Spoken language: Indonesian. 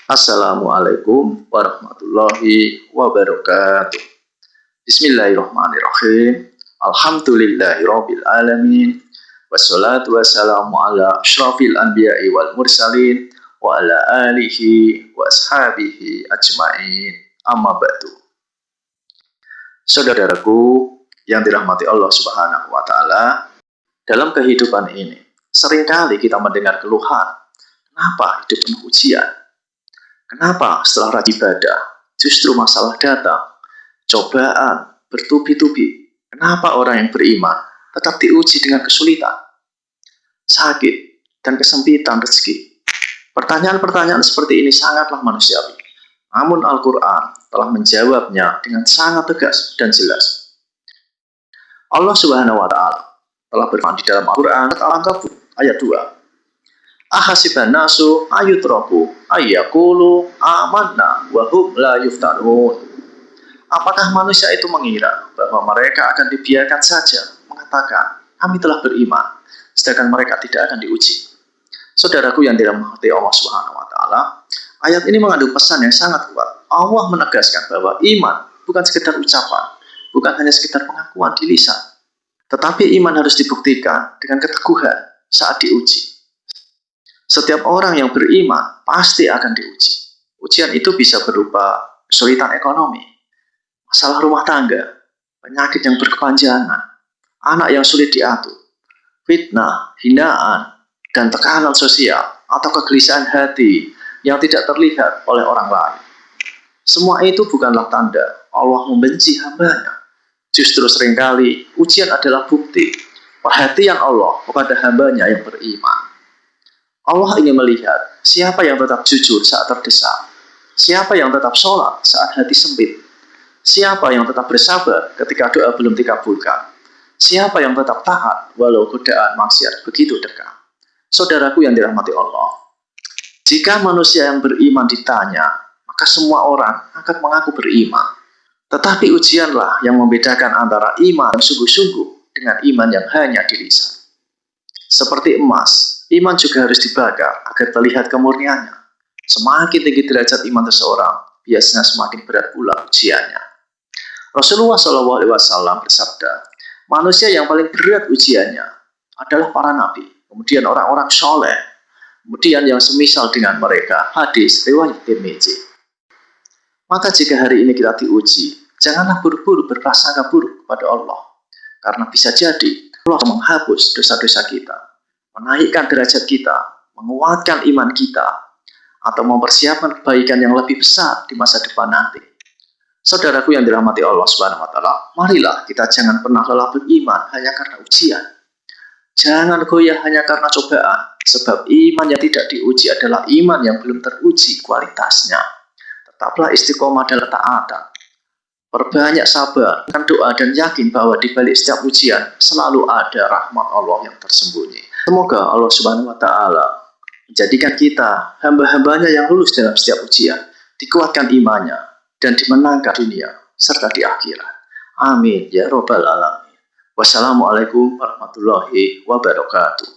Assalamualaikum warahmatullahi wabarakatuh. Bismillahirrahmanirrahim. Alhamdulillahirabbil alamin. Wassalatu wassalamu ala asyrafil anbiya'i wal mursalin wa ala alihi wa ashabihi ajmain. Amma ba'du. Saudaraku yang dirahmati Allah Subhanahu wa taala, dalam kehidupan ini seringkali kita mendengar keluhan. Kenapa hidup penuh ujian? Kenapa setelah rajin ibadah justru masalah datang, cobaan bertubi-tubi? Kenapa orang yang beriman tetap diuji dengan kesulitan, sakit, dan kesempitan rezeki? Pertanyaan-pertanyaan seperti ini sangatlah manusiawi. Namun Al-Quran telah menjawabnya dengan sangat tegas dan jelas. Allah Subhanahu wa taala telah berfirman di dalam Al-Quran Al-Ankabut ayat 2. Ahasiban nasu ayutraku ayyaqulu amanna wa hum la yuftanun. Apakah manusia itu mengira bahwa mereka akan dibiarkan saja mengatakan kami telah beriman, sedangkan mereka tidak akan diuji? Saudaraku yang dirahmati Allah Subhanahu wa taala, ayat ini mengandung pesan yang sangat kuat. Allah menegaskan bahwa iman bukan sekedar ucapan, bukan hanya sekedar pengakuan di lisan, tetapi iman harus dibuktikan dengan keteguhan saat diuji. Setiap orang yang beriman pasti akan diuji. Ujian itu bisa berupa kesulitan ekonomi, masalah rumah tangga, penyakit yang berkepanjangan, anak yang sulit diatur, fitnah, hinaan, dan tekanan sosial, atau kegelisahan hati yang tidak terlihat oleh orang lain. Semua itu bukanlah tanda Allah membenci hambanya. Justru seringkali ujian adalah bukti perhatian Allah kepada hambanya yang beriman. Allah ingin melihat siapa yang tetap jujur saat terdesak, siapa yang tetap sholat saat hati sempit, siapa yang tetap bersabar ketika doa belum dikabulkan, siapa yang tetap taat walau godaan maksiat begitu dekat. Saudaraku yang dirahmati Allah, jika manusia yang beriman ditanya, maka semua orang akan mengaku beriman. Tetapi ujianlah yang membedakan antara iman yang sungguh-sungguh dengan iman yang hanya di lisan. Seperti emas, iman juga harus dibakar agar terlihat kemurniannya. Semakin tinggi derajat iman seseorang, biasanya semakin berat pula ujiannya. Rasulullah SAW bersabda, manusia yang paling berat ujiannya adalah para nabi, kemudian orang-orang soleh, kemudian yang semisal dengan mereka. Hadis riwayat Tirmidzi. Maka jika hari ini kita diuji, janganlah buru-buru berprasangka buruk kepada Allah, karena bisa jadi Allah menghapus dosa-dosa kita, menaikkan derajat kita, menguatkan iman kita, atau mempersiapkan kebaikan yang lebih besar di masa depan nanti. Saudaraku yang dirahmati Allah Subhanahu wa taala, marilah kita jangan pernah lelah beriman hanya karena ujian. Jangan goyah hanya karena cobaan, sebab iman yang tidak diuji adalah iman yang belum teruji kualitasnya. Tetaplah istiqomah dalam taatan. Perbanyak sabar, doa, dan yakin bahwa di balik setiap ujian selalu ada rahmat Allah yang tersembunyi. Semoga Allah Subhanahu wa taala menjadikan kita hamba-hambanya yang lulus dalam setiap ujian, dikuatkan imannya, dan dimenangkan dunia serta di akhirat. Amin ya rabbal alamin. Wassalamualaikum warahmatullahi wabarakatuh.